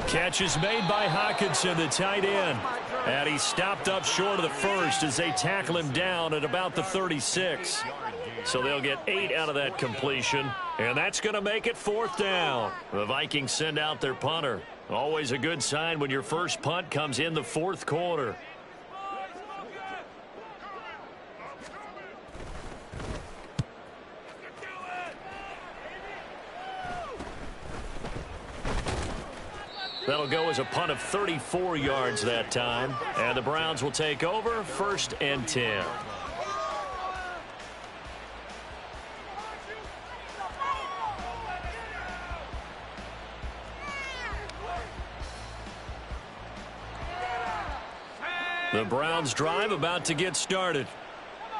Catch is made by Hockenson, the tight end. And he stopped up short of the first as they tackle him down at about the 36. So they'll get 8 out of that completion. And that's going to make it 4th down. The Vikings send out their punter. Always a good sign when your first punt comes in the 4th quarter. That'll go as a punt of 34 yards that time. And the Browns will take over 1st and 10. The Browns drive about to get started.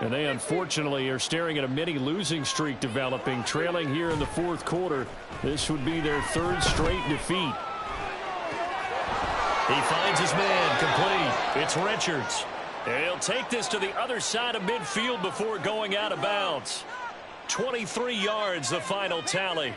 And they unfortunately are staring at a mini losing streak developing, trailing here in the 4th quarter. This would be their 3rd straight defeat. He finds his man, complete. It's Richards. And he'll take this to the other side of midfield before going out of bounds. 23 yards, the final tally.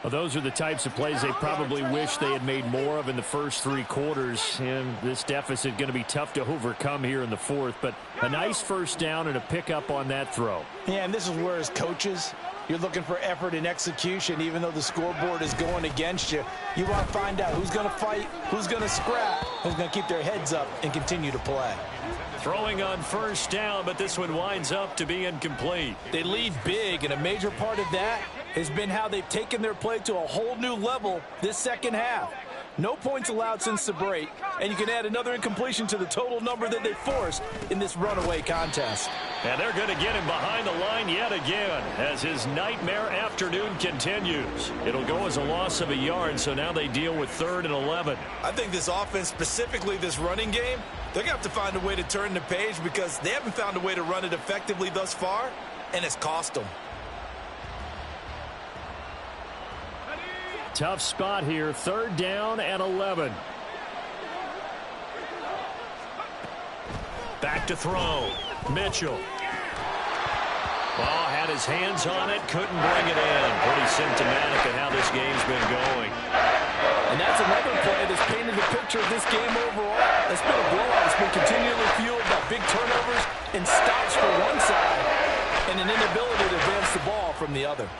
Well, those are the types of plays they probably wish they had made more of in the first 3 quarters. And this deficit going to be tough to overcome here in the fourth. But a nice first down and a pickup on that throw. Yeah, and this is where as coaches, you're looking for effort and execution. Even though the scoreboard is going against you, you want to find out who's going to fight, who's going to scrap, who's going to keep their heads up and continue to play. Throwing on first down, but this one winds up to be incomplete. They lead big, and a major part of that has been how they've taken their play to a whole new level this second half. No points allowed since the break, and you can add another incompletion to the total number that they forced in this runaway contest. And they're going to get him behind the line yet again as his nightmare afternoon continues. It'll go as a loss of a yard, so now they deal with 3rd and 11. I think this offense, specifically this running game, they're going to have to find a way to turn the page because they haven't found a way to run it effectively thus far, and it's cost them. Tough spot here, 3rd down and 11. Back to throw. Mitchell. Oh, had his hands on it, couldn't bring it in. Pretty symptomatic of how this game's been going. And that's another play that's painted the picture of this game overall. It's been a blowout. It's been continually fueled by big turnovers and stops for one side and an inability to advance the ball from the other.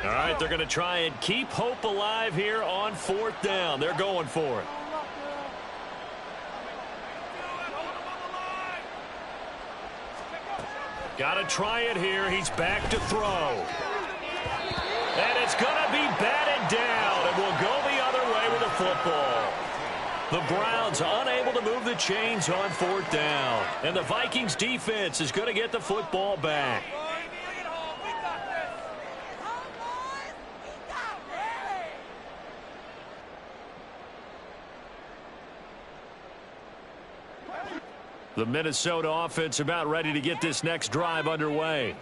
All right, they're going to try and keep hope alive here on 4th down. They're going for it. Got to try it here. He's back to throw. And it's going to be batted down, and we'll go the other way with the football. The Browns unable to move the chains on 4th down. And the Vikings defense is going to get the football back. The Minnesota offense about ready to get this next drive underway.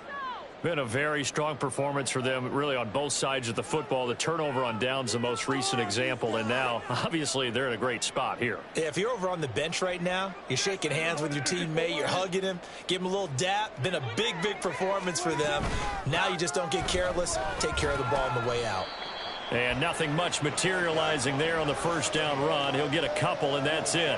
Been a very strong performance for them, really, on both sides of the football. The turnover on downs, the most recent example, and now, obviously, they're in a great spot here. Yeah, if you're over on the bench right now, you're shaking hands with your teammate, you're hugging him, give him a little dap. Been a big, big performance for them. Now you just don't get careless. Take care of the ball on the way out. And nothing much materializing there on the first down run. He'll get a couple, and that's it.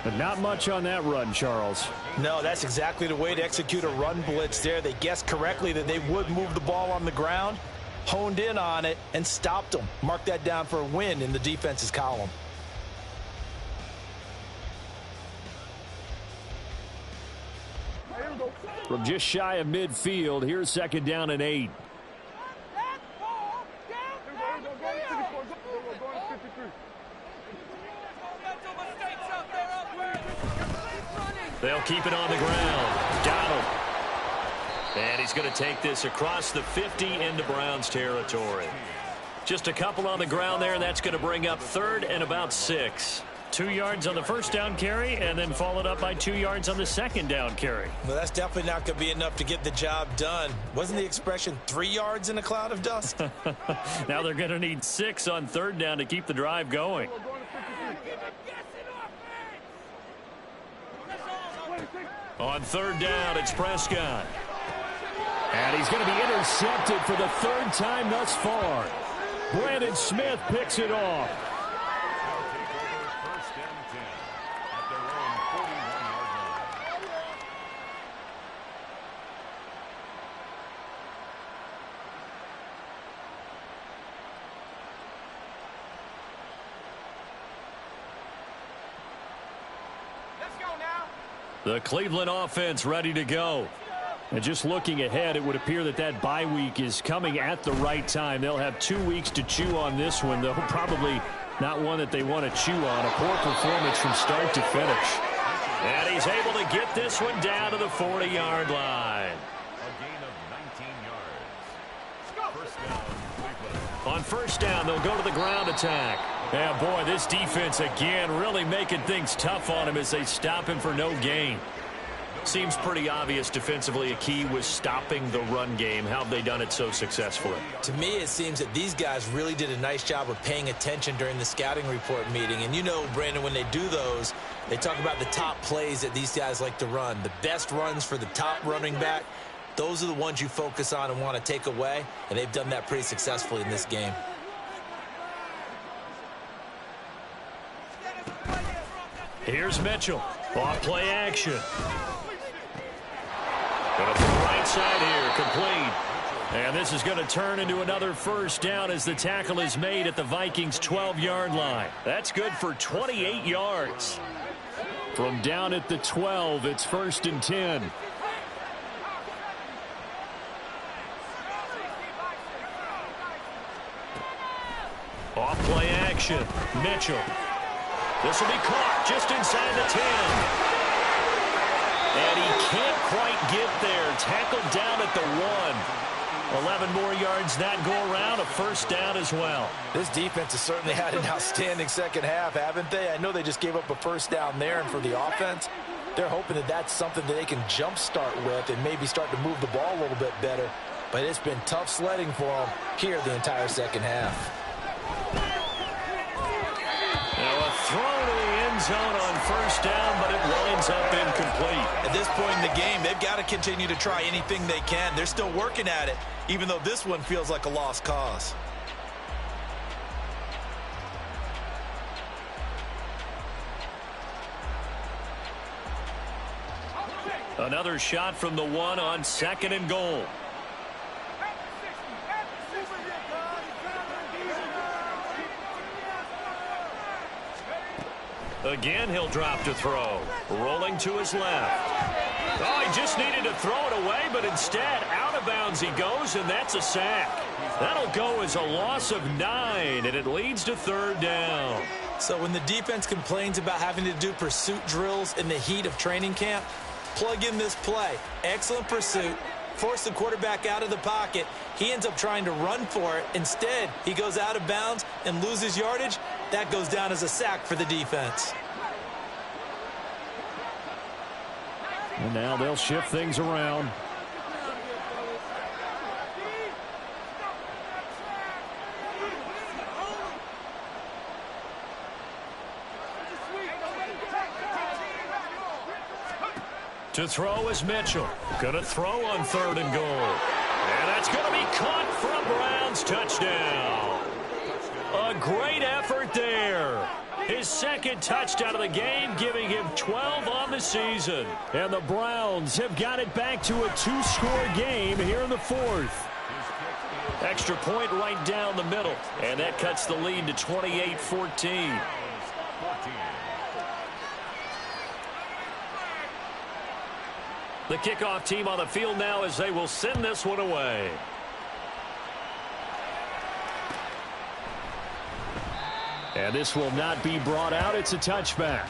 But not much on that run, Charles. No, that's exactly the way to execute a run blitz there. They guessed correctly that they would move the ball on the ground, honed in on it, and stopped them. Mark that down for a win in the defense's column. From just shy of midfield, here's 2nd down and 8. They'll keep it on the ground. Got him. And he's going to take this across the 50 into Browns territory. Just a couple on the ground there, and that's going to bring up 3rd and about 6. 2 yards on the first down carry, and then followed up by 2 yards on the second down carry. Well, that's definitely not going to be enough to get the job done. Wasn't the expression 3 yards in a cloud of dust? Now they're going to need 6 on 3rd down to keep the drive going. On 3rd down, it's Prescott. And he's going to be intercepted for the 3rd time thus far. Brandon Smith picks it off. The Cleveland offense ready to go. And just looking ahead, it would appear that that bye week is coming at the right time. They'll have 2 weeks to chew on this one, though probably not one that they want to chew on. A poor performance from start to finish. And he's able to get this one down to the 40-yard line. On first down, they'll go to the ground attack. Yeah, boy, this defense again really making things tough on him as they stop him for no gain. Seems pretty obvious defensively a key was stopping the run game. How have they done it so successfully? To me, it seems that these guys really did a nice job of paying attention during the scouting report meeting. And you know, Brandon, when they do those, they talk about the top plays that these guys like to run. The best runs for the top running back, those are the ones you focus on and want to take away. And they've done that pretty successfully in this game. Here's Mitchell. Off play action. Going to the right side here, complete. And this is going to turn into another first down as the tackle is made at the Vikings' 12-yard line. That's good for 28 yards. From down at the 12, it's 1st and 10. Off play action. Mitchell. This will be caught just inside the 10. And he can't quite get there. Tackled down at the 1. 11 more yards that go around. A first down as well. This defense has certainly had an outstanding second half, haven't they? I know they just gave up a first down there, and for the offense, they're hoping that that's something that they can jumpstart with and maybe start to move the ball a little bit better. But it's been tough sledding for them here the entire second half. Now a throw to the end zone on first down, but it winds up incomplete. At this point in the game, they've got to continue to try anything they can. They're still working at it, even though this one feels like a lost cause. Another shot from the 1 on 2nd and goal. Again, he'll drop to throw. Rolling to his left. Oh, he just needed to throw it away, but instead, out of bounds he goes, and that's a sack. That'll go as a loss of 9, and it leads to 3rd down. So when the defense complains about having to do pursuit drills in the heat of training camp, plug in this play. Excellent pursuit. Force the quarterback out of the pocket. He ends up trying to run for it. Instead, he goes out of bounds and loses yardage. That goes down as a sack for the defense. And now they'll shift things around. To throw is Mitchell. Gonna throw on 3rd and goal. And that's gonna be caught for a Browns touchdown. A great effort there. His 2nd touchdown of the game, giving him 12 on the season. And the Browns have got it back to a 2-score game here in the 4th. Extra point right down the middle. And that cuts the lead to 28-14. The kickoff team on the field now as they will send this one away. And this will not be brought out. It's a touchback.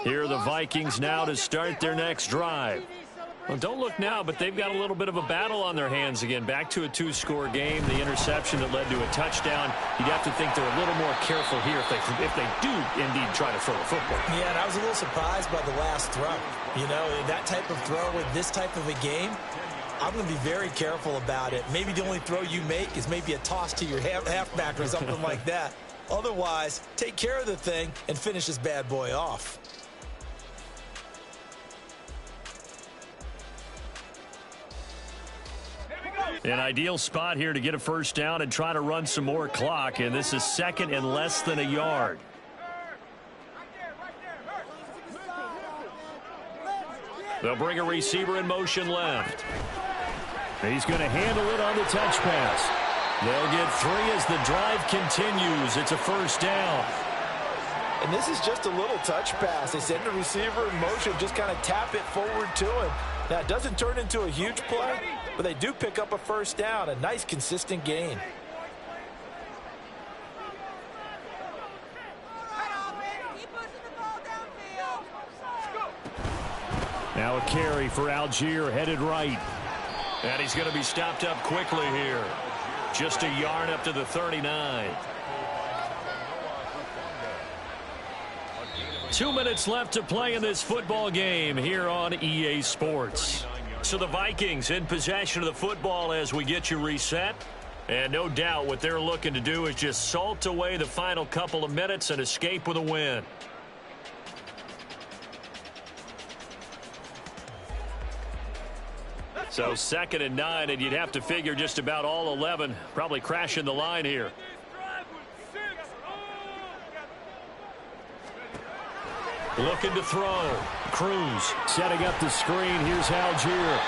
Here are the Vikings now to start their next drive. Well, don't look now, but they've got a little bit of a battle on their hands again. Back to a 2-score game. The interception that led to a touchdown. You'd have to think they're a little more careful here if they do indeed try to throw the football. Yeah, and I was a little surprised by the last throw. You know, that type of throw with this type of a game, I'm going to be very careful about it. Maybe the only throw you make is maybe a toss to your halfback or something like that. Otherwise, take care of the thing and finish this bad boy off. An ideal spot here to get a first down and try to run some more clock, and this is 2nd and less than a yard. They'll bring a receiver in motion left. He's going to handle it on the touch pass. They'll get 3 as the drive continues. It's a first down. And this is just a little touch pass. They send the receiver in motion, just kind of tap it forward to him. Now, it doesn't turn into a huge play, but they do pick up a first down, a nice, consistent gain. Now a carry for Algier, headed right. And he's going to be stopped up quickly here. Just a yard up to the 39. 2 minutes left to play in this football game here on EA Sports. So the Vikings in possession of the football as we get you reset. And no doubt what they're looking to do is just salt away the final couple of minutes and escape with a win. So 2nd and 9, and you'd have to figure just about all 11 probably crashing the line here. Looking to throw. Cruz setting up the screen. Here's Algier.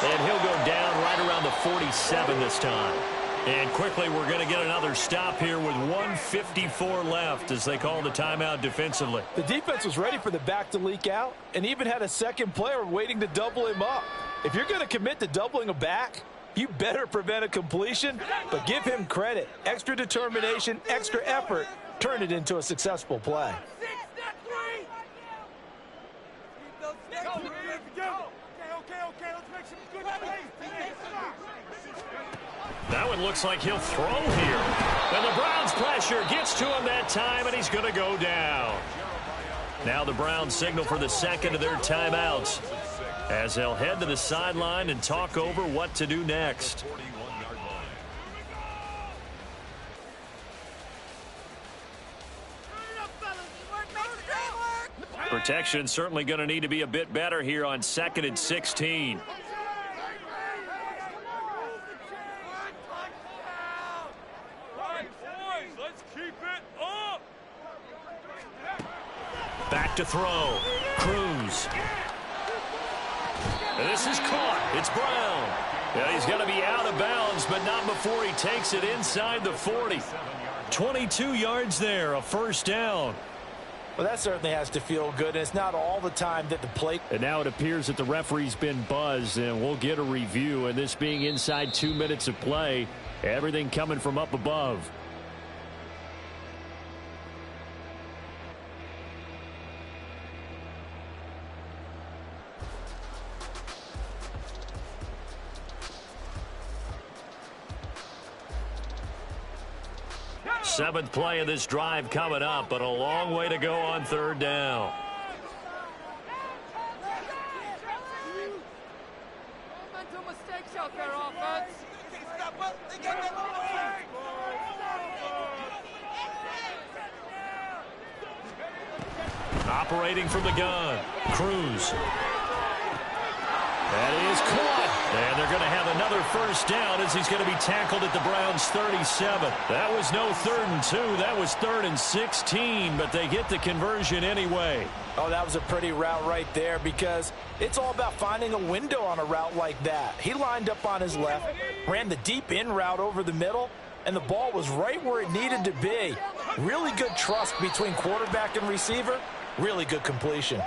And he'll go down right around the 47 this time. And quickly we're going to get another stop here with 1:54 left as they call the timeout defensively. The defense was ready for the back to leak out and even had a second player waiting to double him up. If you're going to commit to doubling a back, you better prevent a completion, but give him credit. Extra determination, extra effort, turn it into a successful play. That one looks like he'll throw here. And the Browns pressure gets to him that time, and he's going to go down. Now the Browns signal for the second of their timeouts as they'll head to the sideline and talk over what to do next. Protection certainly going to need to be a bit better here on 2nd and 16. Back to throw. Cruz. And this is caught. It's Brown. Yeah, he's going to be out of bounds, but not before he takes it inside the 40. 22 yards there, a first down. Well, that certainly has to feel good, and it's not all the time that the play. And now it appears that the referee's been buzzed, and we'll get a review. And this being inside 2 minutes of play, everything coming from up above. Seventh play of this drive coming up, but a long way to go on 3rd down. Operating from the gun, Cruz. That is caught. And they're going to have another first down as he's going to be tackled at the Browns' 37. That was no 3rd and 2. That was 3rd and 16, but they get the conversion anyway. Oh, that was a pretty route right there because it's all about finding a window on a route like that. He lined up on his left, ran the deep in route over the middle, and the ball was right where it needed to be. Really good trust between quarterback and receiver. Really good completion.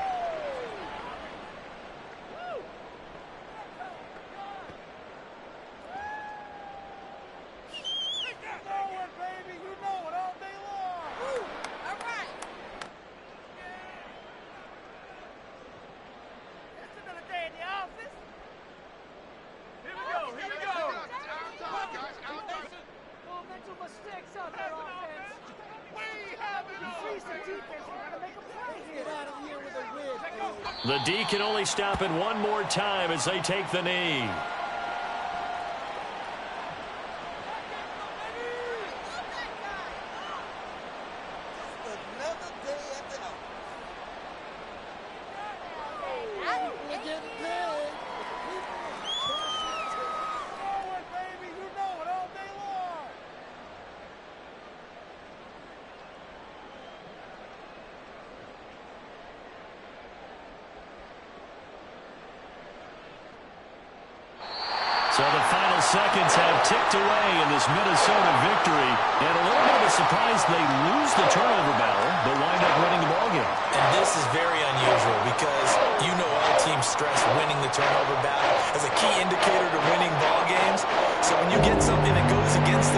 The D can only stop it one more time as they take the knee. So the final final seconds have ticked away in this Minnesota victory. And a little bit of a surprise they lose the turnover battle, but wind up winning the ballgame. And this is very unusual because you know all teams stress winning the turnover battle as a key indicator to winning ball games. So when you get something that goes against